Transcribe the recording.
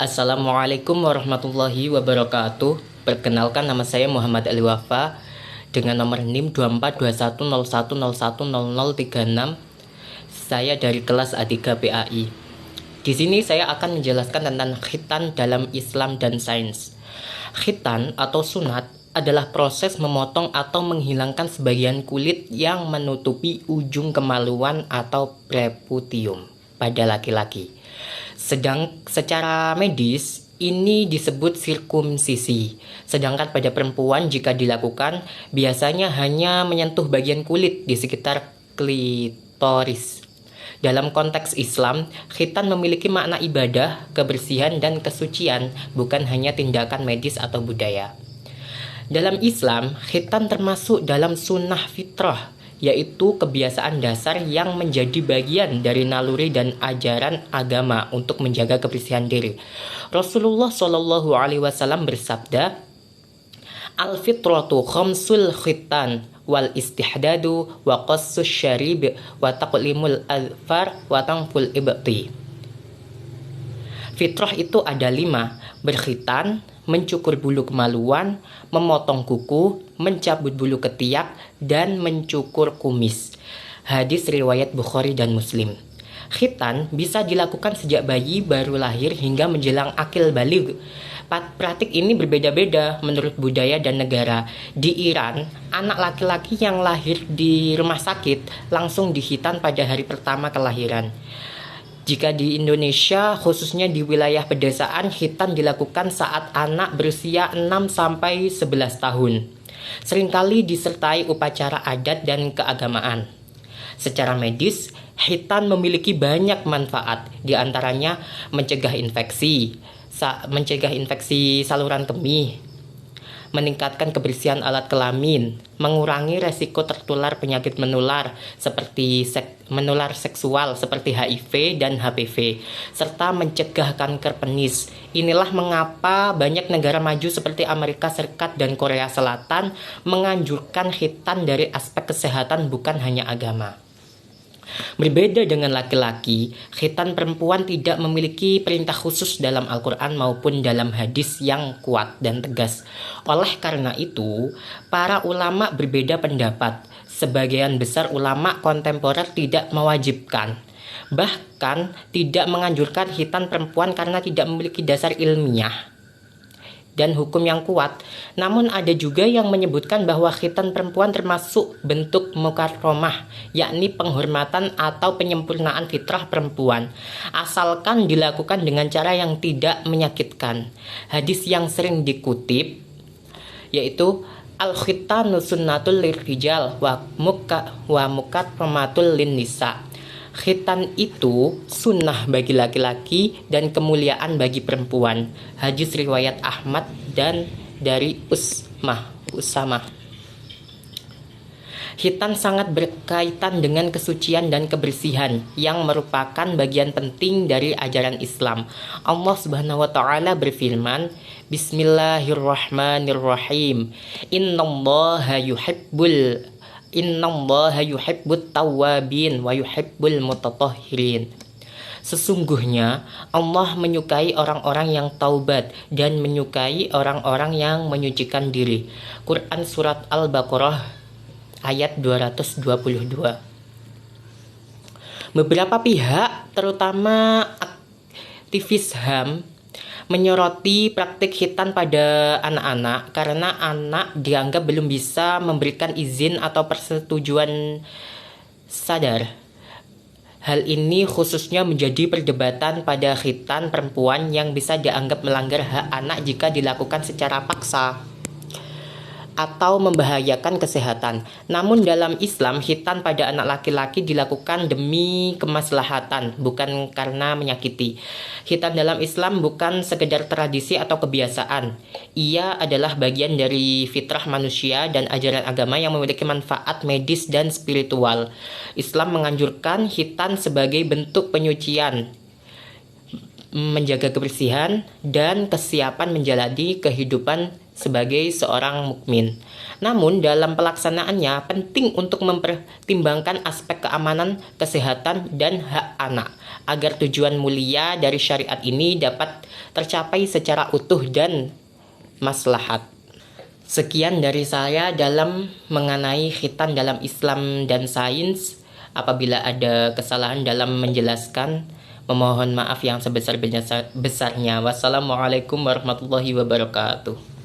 Assalamualaikum warahmatullahi wabarakatuh. Perkenalkan, nama saya Muhammad Ali Wafa dengan nomor NIM 242101010036. Saya dari kelas A3 PAI. Di sini saya akan menjelaskan tentang khitan dalam Islam dan sains. Khitan atau sunat adalah proses memotong atau menghilangkan sebagian kulit yang menutupi ujung kemaluan atau preputium pada laki-laki. Secara medis ini disebut sirkumsisi. Sedangkan pada perempuan jika dilakukan biasanya hanya menyentuh bagian kulit di sekitar klitoris. Dalam konteks Islam, khitan memiliki makna ibadah, kebersihan, dan kesucian, bukan hanya tindakan medis atau budaya. Dalam Islam, khitan termasuk dalam sunnah fitrah, yaitu kebiasaan dasar yang menjadi bagian dari naluri dan ajaran agama untuk menjaga kebersihan diri. Rasulullah Shallallahu Alaihi Wasallam bersabda, "Al-fitratu khamsul khitan wal istihdadu wa qassus syarib wa taqlimul azfar wa tangful ibti." Fitrah itu ada 5: berkhitan, mencukur bulu kemaluan, memotong kuku, mencabut bulu ketiak, dan mencukur kumis. Hadis riwayat Bukhari dan Muslim. Khitan bisa dilakukan sejak bayi baru lahir hingga menjelang akil baligh. Praktik ini berbeda-beda menurut budaya dan negara. Di Iran, anak laki-laki yang lahir di rumah sakit langsung dikhitan pada hari pertama kelahiran. Jika di Indonesia, khususnya di wilayah pedesaan, khitan dilakukan saat anak berusia 6-11 tahun. Seringkali disertai upacara adat dan keagamaan. Secara medis, khitan memiliki banyak manfaat, di antaranya mencegah infeksi saluran kemih, meningkatkan kebersihan alat kelamin, mengurangi resiko tertular penyakit menular seperti menular seksual seperti HIV dan HPV, serta mencegah kanker penis. Inilah mengapa banyak negara maju seperti Amerika Serikat dan Korea Selatan menganjurkan khitan dari aspek kesehatan bukan hanya agama. Berbeda dengan laki-laki, khitan perempuan tidak memiliki perintah khusus dalam Al-Quran maupun dalam hadis yang kuat dan tegas. Oleh karena itu, para ulama berbeda pendapat. Sebagian besar ulama kontemporer tidak mewajibkan, bahkan tidak menganjurkan khitan perempuan karena tidak memiliki dasar ilmiah dan hukum yang kuat. Namun ada juga yang menyebutkan bahwa khitan perempuan termasuk bentuk mukarramah, yakni penghormatan atau penyempurnaan fitrah perempuan, asalkan dilakukan dengan cara yang tidak menyakitkan. Hadis yang sering dikutip yaitu al-khitanu sunnatul lirrijal wa mukarramatul linnisa. Khitan itu sunnah bagi laki-laki dan kemuliaan bagi perempuan. Hadis riwayat Ahmad dan dari Usamah. Khitan sangat berkaitan dengan kesucian dan kebersihan yang merupakan bagian penting dari ajaran Islam. Allah Subhanahu wa taala berfirman, Bismillahirrahmanirrahim. Innallaha yuhibbut tawwabin wa yuhibbul mutatahhirin. Sesungguhnya Allah menyukai orang-orang yang taubat dan menyukai orang-orang yang menyucikan diri. Quran Surat Al-Baqarah ayat 222. Beberapa pihak, terutama aktivis HAM, menyoroti praktik khitan pada anak-anak karena anak dianggap belum bisa memberikan izin atau persetujuan sadar. Hal ini khususnya menjadi perdebatan pada khitan perempuan yang bisa dianggap melanggar hak anak jika dilakukan secara paksa atau membahayakan kesehatan. Namun dalam Islam, khitan pada anak laki-laki dilakukan demi kemaslahatan, bukan karena menyakiti. Khitan dalam Islam bukan sekedar tradisi atau kebiasaan. Ia adalah bagian dari fitrah manusia dan ajaran agama yang memiliki manfaat medis dan spiritual. Islam menganjurkan khitan sebagai bentuk penyucian menjaga kebersihan, dan kesiapan menjalani kehidupan sebagai seorang mukmin. Namun dalam pelaksanaannya penting untuk mempertimbangkan aspek keamanan, kesehatan, dan hak anak agar tujuan mulia dari syariat ini dapat tercapai secara utuh dan maslahat. Sekian dari saya dalam mengenai khitan dalam Islam dan sains. Apabila ada kesalahan dalam menjelaskan, memohon maaf yang sebesar-besarnya. Wassalamualaikum warahmatullahi wabarakatuh.